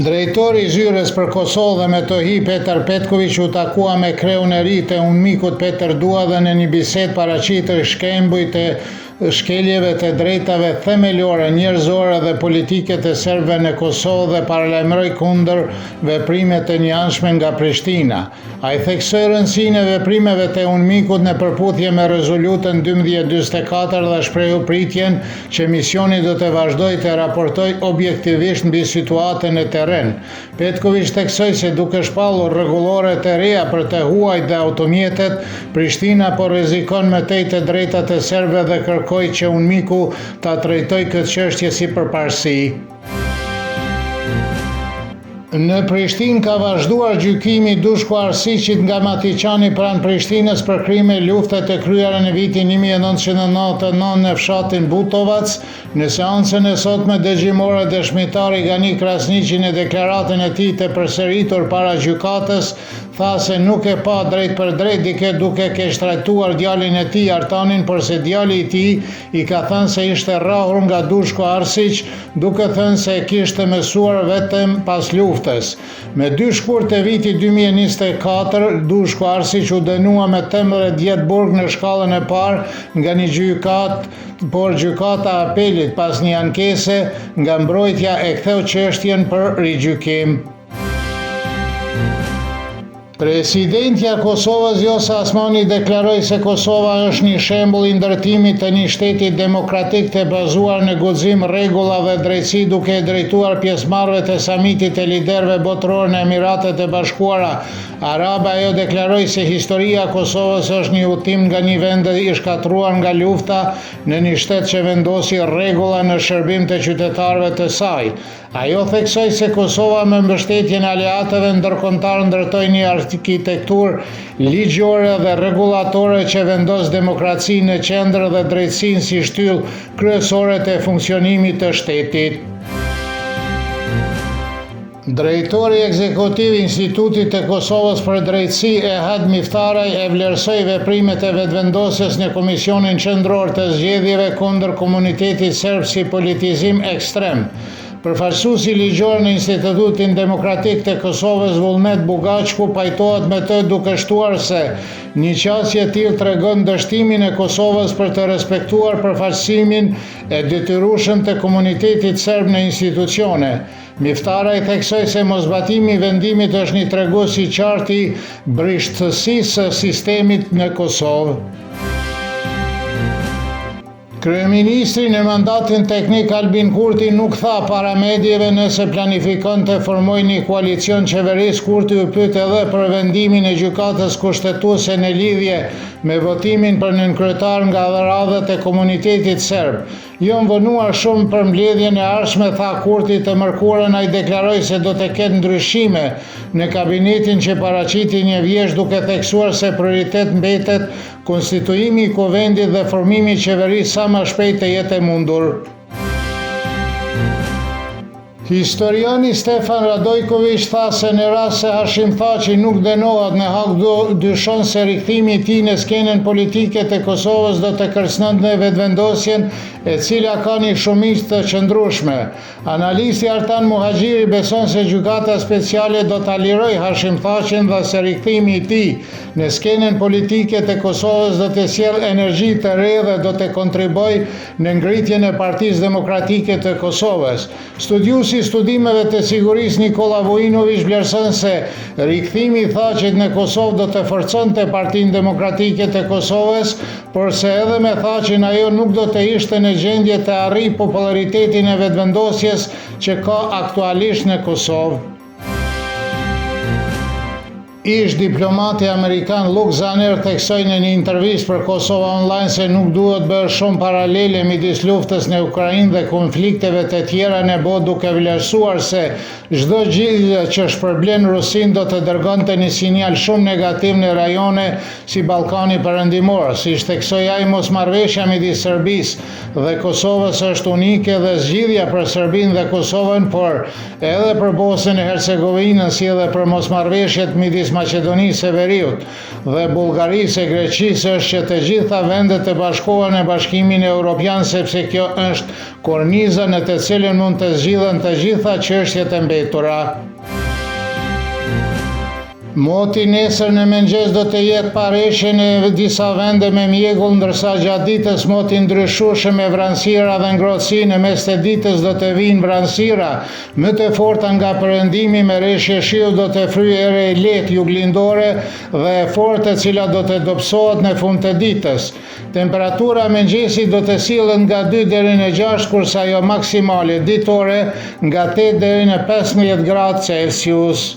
Drejtori i Zyrës për Kosovë dhe Metohi Petar Petković u takua me kreun e ri të unmikut Peter Dua dhe në një bisedë paraqitër shkembujt e shkeljeve të drejtave themelore, njerëzore dhe politike të serbëve në Kosovë dhe paralajmëroi kundër veprime të njëanshme nga Prishtina. Ai theksoi rëndësinë e veprimeve të unmikut në përputhje me rezolutën 1244 dhe shprehu pritjen që misioni do të vazhdojë të raportojë objektivisht mbi situatën e terren. Petković theksoi se duke shpallur rregullore të reja për të huajt dhe automjetet, Prishtina po rrezikon më tej të drejtat e serbëve dhe kërkoi që unmiku ta trajtojë këtë çështje si përparësi. Në Prishtinë ka vazhduar gjykimi Dushku Arsiqit nga Matiqani pranë Prishtinës për krime lufte të kryera në vitin 1999 në fshatin Butovac. Në seancën e sotme dëgjimore dëshmitari Gani Krasniqi në deklaratën e tij të përsëritur para gjykatës tha se nuk e pa drejt për drejt dike duke keq trajtuar djalin e tij Artanin, por se djali i tij i ka thënë se ishte rrahur nga Dushku Arsiq, duke thënë se e kishte mësuar vetëm pas luftës. Me 2 shkurt të vitit 2024, Dushku Arsiq u dënua me 18 vjet burg në shkallën e parë nga një gjykatë, por gjykata e apelit pas një ankese nga mbrojtja e ktheu çështjen për rigjykim. Presidentja e Kosovës Vjosa Osmani deklaroi se Kosova është një shembull i ndërtimit të një shteti demokratik të bazuar në guxim, rregulla dhe drejtësi, duke e drejtuar pjesëmarrëve të samitit të liderëve botëror në Emiratet e Bashkuara Arabe. Ajo deklaroi se historia e Kosovës është një udhtim nga një vend i shkatruar nga lufta në një shtet që vendosi rregulla në shërbim të qytetarëve të saj. Ajo theksoi se Kosova me mbështetjen e aleatëve ndërkombëtar ndërtoi një arkitekturë ligjore dhe rregullatore që vendos demokracinë në qendër dhe drejtësinë si shtyllë kryesore të funksionimit të shtetit. Drejtori ekzekutiv i Institutit të Kosovës për Drejtësi Ehad Miftaraj e vlerësoi veprimet e vetëvendosjes në Komisionin Qendror të Zgjedhjeve kundër komunitetit serb si politizim ekstrem. Përfaqësuesi ligjor në Institutin Demokratik të Kosovës Vullnet Bugaçku pajtohet me të duke shtuar se një qasje e tillë tregon dështimin e Kosovës për të respektuar përfaqësimin e detyrueshëm të komunitetit serb në institucione. Miftaraj theksoi se mosbatimi i vendimit është një tregues i qartë i brishtësisë së sistemit në Kosovë. Kryeministri në mandatin teknik Albin Kurti nuk tha para mediave nëse planifikon të formojë një koalicion qeverisë. Kurti u pyet edhe për vendimin e gjykatës kushtetuese në lidhje me votimin për nënkryetar nga radhët e komunitetit serb. Jo vonuar shumë për mbledhjen e ardhshme, tha Kurti. Të mërkurën ai deklaroi se do të ketë ndryshime në kabinetin që paraqiti një vjesht, duke theksuar se prioritet mbetet konstituimi i kuvendit dhe formimi i qeverisë sa më shpejt të jetë e mundur. Historiani Stefan Radojković tha se në rast se Hashim Thaçi nuk dënohet në Hag, dyshon se rikthimi i tij në skenën politike të Kosovës do të kërcënonte vetëvendosjen, e cila ka një shumicë të qëndrueshme. Analisti Artan Muhaxhiri beson se gjykata speciale do ta lirojë Hashim Thaçin dhe se rikthimi i tij në skenën politike të Kosovës do të sjellë energji të re dhe do të kontribuojë në ngritjen e Partisë Demokratike të Kosovës. Studiusi i studimeve të sigurisë Nikola Vujinović vlerëson se rikthimi i Thaçit në Kosovë do të forconte Partinë Demokratike të Kosovës, por se edhe me Thaçin ajo nuk do të ishte në gjendje të arrijë popularitetin e vetëvendosjes që ka aktualisht në Kosovë. Ish diplomati amerikan Luke Zanner theksoi në një intervistë për Kosova Online se nuk duhet bërë shumë paralele midis luftës në Ukrainë dhe konflikteve të tjera në botë, duke vlerësuar se çdo gjë që shpërblen Rusinë do të dërgonte një sinjal shumë negativ në rajone si Ballkani Perëndimor. Siç theksoi ai, mosmarrveshja midis Serbisë dhe Kosovës është unike dhe zgjidhja për Serbinë dhe Kosovën, por edhe për Bosnjën e Hercegovinën si edhe për mosmarrveshjet midis Shqipërisë, Maqedonisë së Veriut dhe Bullgarisë e Greqisë është që të gjitha vendet të bashkohen në Bashkimin Evropian, sepse kjo është korniza në të cilën mund të zgjidhen të gjitha çështjet e mbetura. Moti nesër në mëngjes do të jetë pareshje në disa vende me mjegull, ndërsa gjatë ditës moti ndryshueshëm me vranësira dhe ngrohtësi. Në mes të ditës do të vinë vranësira më të forta nga perëndimi, me rreshje shiu do të fryjë ere e lehtë juglindore dhe e fortë, e cila do të dobësohet në fund të ditës. Temperatura mëngjesit do të sillet nga 2 deri në 6, kurse ajo maksimale ditore nga 8 deri në 15 gradë Celsius.